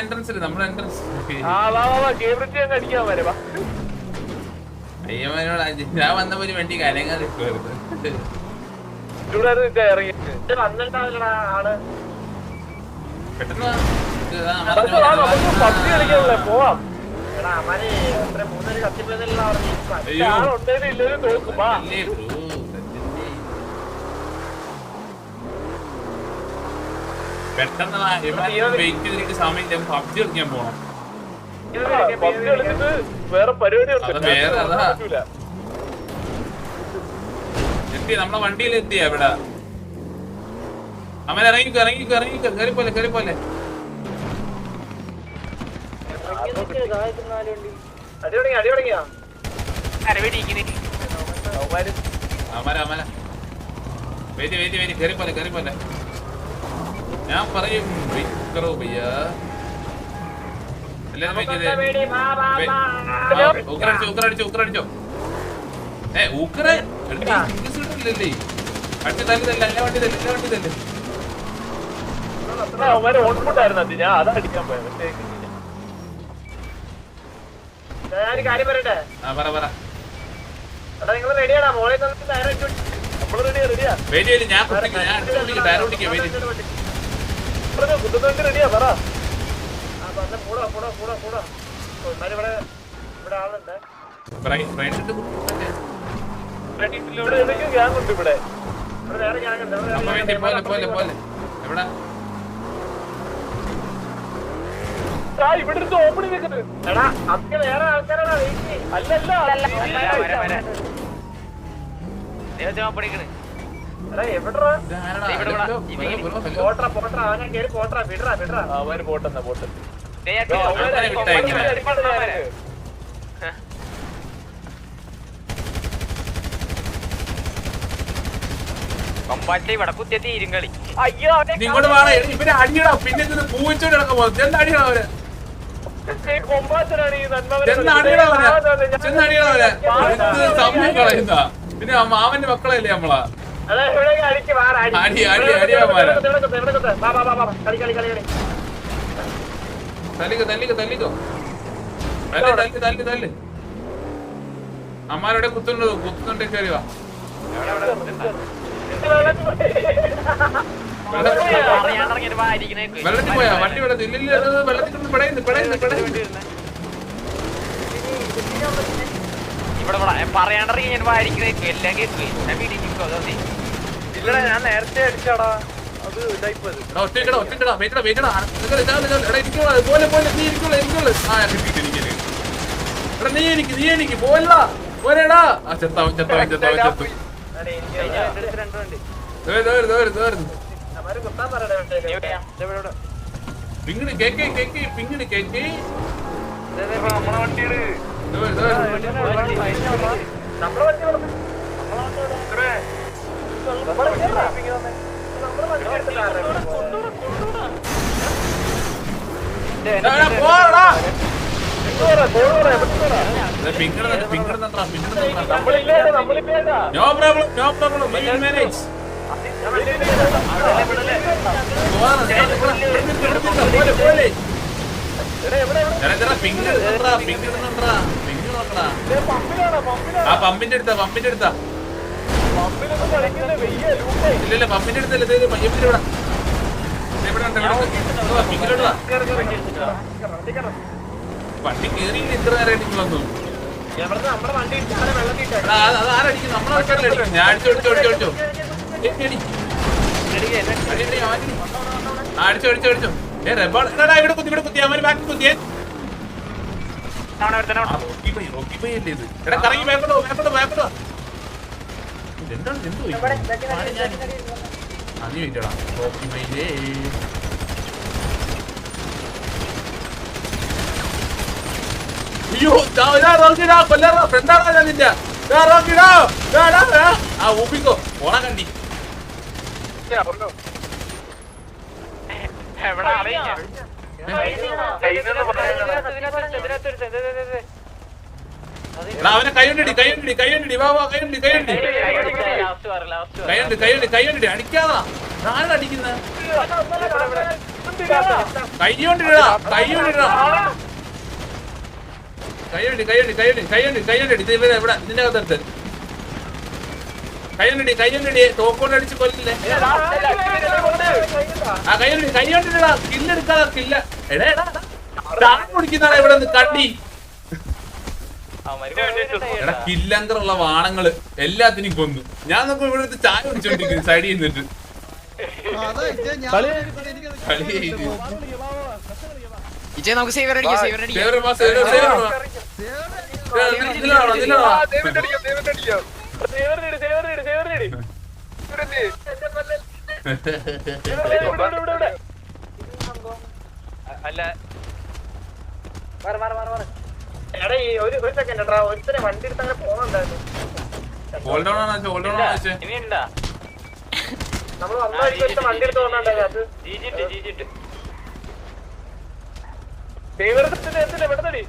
Entrance നമ്മുടെ entrance അയ്യമ്മനോട് ഞാൻ വന്നപ്പോ ഒരു വണ്ടി കലങ്ങാതെ പെട്ടെന്ന് പെട്ടെന്ന് വെയിറ്റ് ചെയ്തിട്ട് സമയം പബ്ജി കളിക്കാൻ പോണം. വേറെ പരിപാടി എത്തി നമ്മളെ വണ്ടിയിൽ എത്തിയ ഇവിടെ അവൻ ഇറങ്ങിക്കോ ഇറങ്ങിക്കോ ഇറങ്ങിക്കോ കയറിപ്പോലെ കയറിപ്പോലെ അമര വെയിറ്റ് വെയിറ്റ് വെയിറ്റ് കയറിപ്പോലെ കയറിപ്പോലെ ഞാൻ പറയും ഭയ്യ ഉക്കറടിച്ചോ ഉക്കറടിച്ചോ ഊക്കറെ ഇല്ലല്ലേ അടിച്ച് തല്ലതല്ല എല്ലാ വണ്ടി തല്ല എല്ലാ വണ്ടി തല്ലേ ഞാൻ അതാ അടിക്കാൻ പോയത്. കാര്യം പറയട്ടെ പറ പറ നിങ്ങൾ റെഡിയാണോ മോളെ നമ്മള് റെഡിയാ റെഡിയാ വെയിറ്റ് ഞാൻ ടയർ ഓടിക്കാം വെയിറ്റ് റെഡിയാ പറ കൂടാ കൂടാ കൂടാ കൂടാ ഇവിടെ ഇവിടെ ആളുണ്ട് ഗ്യാങ് ഉണ്ട് ഇവിടെ വേറെ ഗ്യാങ് ഉണ്ട് എവിടെ ഇവിടെ അടുത്ത് ഓപ്പണിംഗ് വെക്കുന്നത് എടാ അതൊക്കെ വേറെ ആൾക്കാരാണ് അല്ലല്ല പോട്ര പോട്ര അവനെ കേറി പോട്ര വിടറാ വിടറാ അവര് പോട്ടെന്നാ പോട്ടെ നിങ്ങോട്ട് വേണം ഇവര് അടിയടാ പിന്നെ പൂച്ചോട് കിടക്കാൻ പോകും ചെന്നടിയടാ അവര് സമയം കളയുന്ന പിന്നെ മാമന്റെ മക്കളല്ലേ നമ്മളാ അടി അടി അടിയാമാരാ തല്ലിക്കോ തല്ലിക്കോ തല്ലിക്കോ തല്ല് തല്ല് തല്ല് തല്ല് അമ്മാരോടെ കുത്തുന്നുണ്ടോ കയറി വാ വെള്ളത്തിൽ പോയാ വണ്ടി വെള്ളത്തിൽ ഇല്ലില്ല വെള്ളത്തിൽ കൊണ്ട് പെടയുന്നു പെടയുന്നു പെടയുന്നു ഞാൻ നേരത്തെ അടിച്ചാടാ അത് ഒറ്റക്കടാ ഒറ്റക്കടാ വെയിറ്റടാ വെയിറ്റടാ പോലെ പോലെ നീ ഇരിക്കുള്ളൂ ഇരിക്കുള്ളൂ ആ കിട്ടിയിട്ട് എടാ നീ എനിക്ക് പോലടാ പോലെടാ ആ ചെത്താവൻ ചെത്താവൻ ചെത്താവൻ ചെത്തു പിങ്ങിട് കേക്ക് കേക്ക് പിങ്ങിട് cake no problem no problem we will manage ആ പമ്പിന്റെ അടുത്താ പമ്പിന്റെ അടുത്താ ഇല്ലല്ല പമ്പിന്റെ അടുത്തല്ലേ പയ്യപ്പിന്റെ ഇവിടെ വണ്ടി കേറിയില്ല ഇത്ര നേരമായിട്ട് നിങ്ങളൊന്നും അതാരടിക്കും നമ്മളെ ആൾക്കാരടിക്കും ഞാൻ അടിച്ചോ അടിച്ചോ ഇവിടെ കുത്തി അവന് ബാക്കി കുത്തിയേ റോക്കിപ്പയ്യല്ലേ ഇത് എടാ കറങ്ങി വേക്കട്ടോ എന്താണ് എന്തോ അത് ചോദിക്കടാ റോക്കിപ്പയ്യേ അയ്യോ കൊല്ലാ ഫ്രണ്ടാണോ ഞാൻ നിന്റെ ആ ഊപ്പിക്കോ ഓണ കണ്ടി അവനെ കൈയുണ്ടി വാ കൈയുണ്ടി അടിക്കാതാ ആരാ അടിക്കുന്ന കൈകൊണ്ടിടാ കൈയുണ്ട് ഇത് ഇവിടെ ഇവിടെ നിന്റെ അകത്തെടുത്ത് കൈയുണ്ടി തോക്കോണ്ട് അടിച്ച് കൊല്ലില്ലേ ആ കൈകൊണ്ടിടാ കില്ലെടുക്കാതാ കില്ല എടാ കുടിക്കുന്നതാണ് ഇവിടെ നിന്ന് കണ്ടി എടാ കില്ലങ്കറുള്ള വാണങ്ങള് എല്ലാത്തിനും കൊന്നു ഞാൻ നോക്കുമ്പോ ഇവിടെ ചായ കുടിച്ചോണ്ടിരിക്കുന്നു സൈഡിൽ നിന്നിട്ട് നമുക്ക് സേവർ അല്ല എടാ ഈ ഒരു സെക്കൻഡ് എടാ ഒരുത്തനെ വണ്ടി എടുത്ത് അങ്ങനെ പോകുന്നുണ്ടായിരുന്നു നമ്മള് വന്നായിരിക്കും വണ്ടി എടുത്ത് പോകുന്നുണ്ടായിരുന്നു അത് എന്തിനാ പെടുത്തടി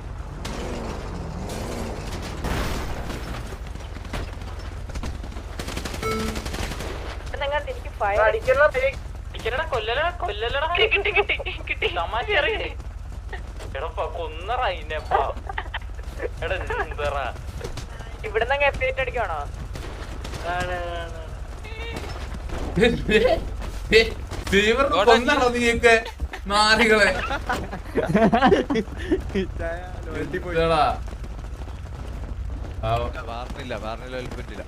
ഇവിടുന്ന് എഫേറ്റ് അടിക്കണോ കൊന്നാണോ നീയൊക്കെ നാരികളെ വാർന്നില്ല പറ്റില്ല